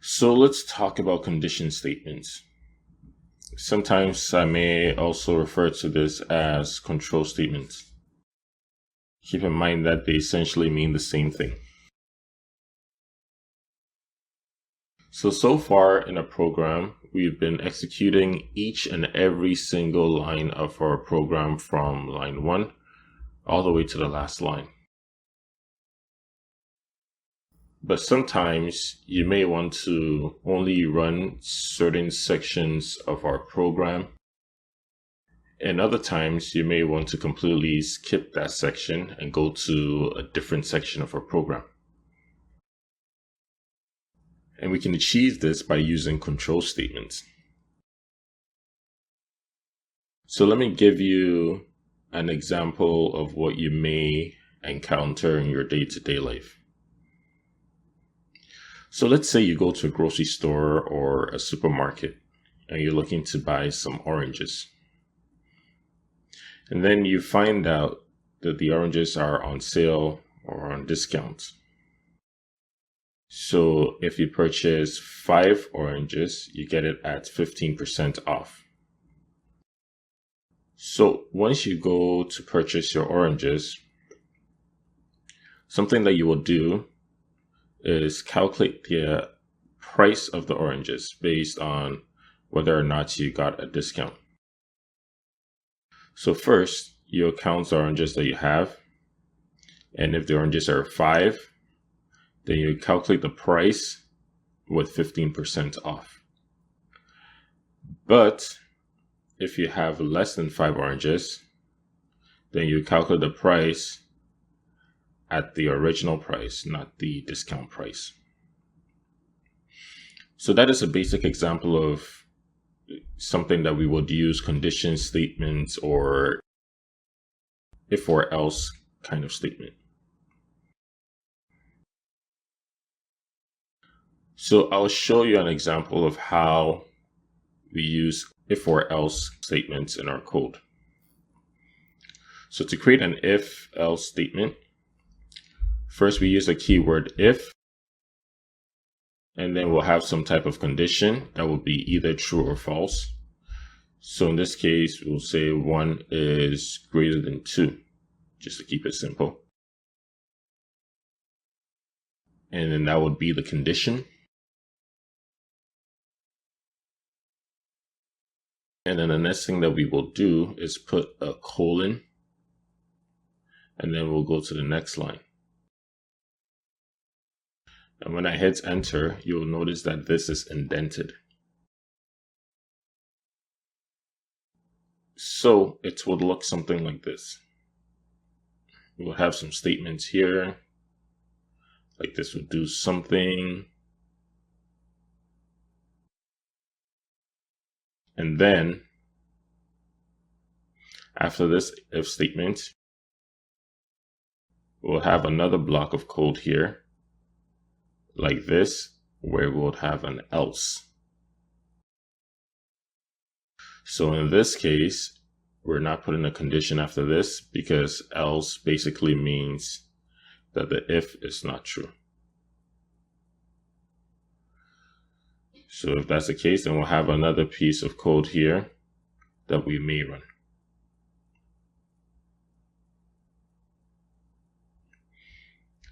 So let's talk about condition statements. Sometimes I may also refer to this as control statements. Keep in mind that they essentially mean the same thing. So far in a program, we've been executing each and every single line of our program from line 1 all the way to the last line. But sometimes you may want to only run certain sections of our program. And other times you may want to completely skip that section and go to a different section of our program. And we can achieve this by using control statements. So let me give you an example of what you may encounter in your day-to-day life. So let's say you go to a grocery store or a supermarket and you're looking to buy some oranges. And then you find out that the oranges are on sale or on discount. So if you purchase 5 oranges, you get it at 15% off. So once you go to purchase your oranges, something that you will do is calculate the price of the oranges based on whether or not you got a discount. So first, you count the oranges that you have. And if the oranges are 5, then you calculate the price with 15% off. But if you have less than 5 oranges, then you calculate the price at the original price, not the discount price. So that is a basic example of something that we would use condition statements or if or else kind of statement. So I'll show you an example of how we use if or else statements in our code. So to create an if else statement, first we use a keyword if, and then we'll have some type of condition that will be either true or false. So in this case, we'll say 1 is greater than 2, just to keep it simple. And then that would be the condition. And then the next thing that we will do is put a colon, and then we'll go to the next line. And when I hit enter, you'll notice that this is indented. So it would look something like this. We'll have some statements here, like this would do something. And then after this if statement, we'll have another block of code here, like this, where we'll have an else. So in this case, we're not putting a condition after this because else basically means that the if is not true. So if that's the case, then we'll have another piece of code here that we may run.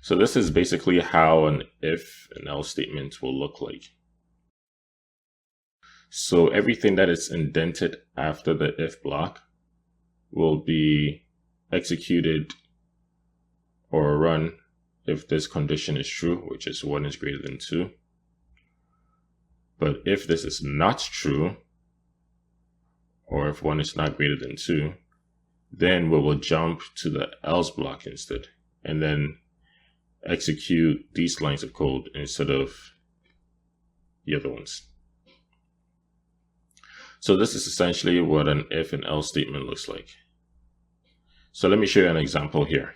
So this is basically how an if and else statement will look like. So everything that is indented after the if block will be executed or run if this condition is true, which is 1 is greater than 2. But if this is not true, or if 1 is not greater than 2, then we will jump to the else block instead, and then execute these lines of code instead of the other ones. So this is essentially what an if and else statement looks like. So let me show you an example here.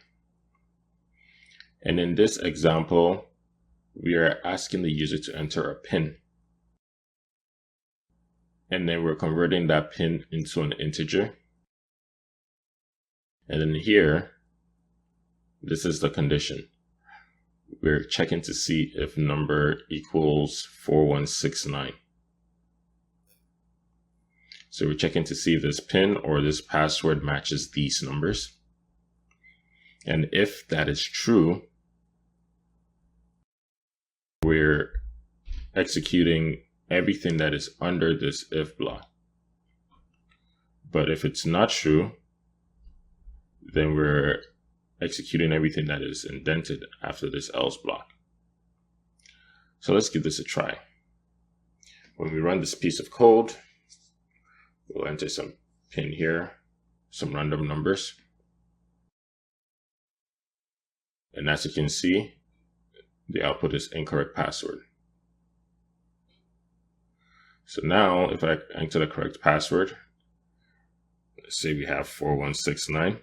And in this example, we are asking the user to enter a PIN. And then we're converting that PIN into an integer. And then here, this is the condition. we're checking to see if number equals 4169. So we're checking to see if this PIN or this password matches these numbers. And if that is true, we're executing everything that is under this if block. But if it's not true, then we're executing everything that is indented after this else block. So let's give this a try. When we run this piece of code, we'll enter some PIN here, some random numbers. And as you can see, the output is incorrect password. So now if I enter the correct password, let's say we have 4169,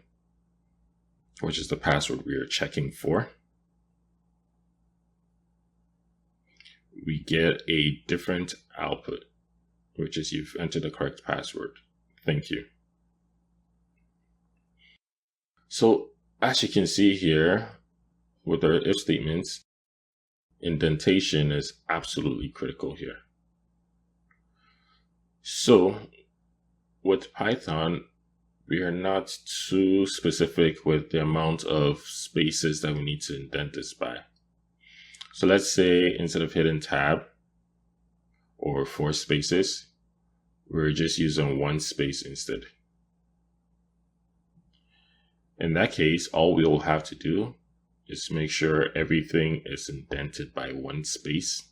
which is the password we are checking for. We get a different output, which is you've entered the correct password. Thank you. So as you can see here, with our if statements, indentation is absolutely critical here. So with Python, we are not too specific with the amount of spaces that we need to indent this by. So let's say instead of hitting tab or 4 spaces, we're just using 1 space instead. In that case, all we will have to do is make sure everything is indented by 1 space.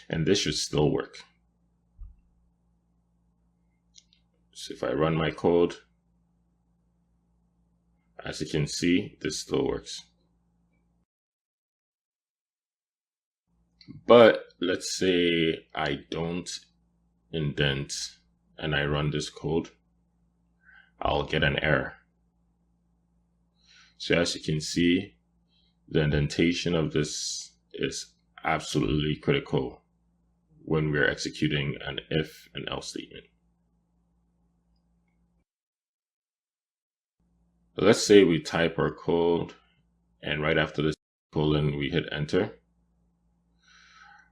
And this should still work. So if I run my code, as you can see, this still works. But let's say I don't indent and I run this code, I'll get an error. So as you can see, the indentation of this is absolutely critical when we're executing an if and else statement. Let's say we type our code and right after this colon we hit enter.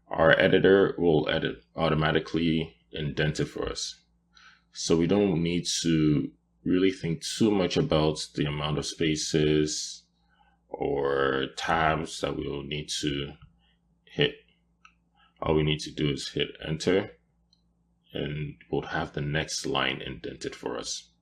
Our editor will automatically indent it for us. So we don't need to really think too much about the amount of spaces or tabs that we will need to hit. All we need to do is hit enter and we'll have the next line indented for us.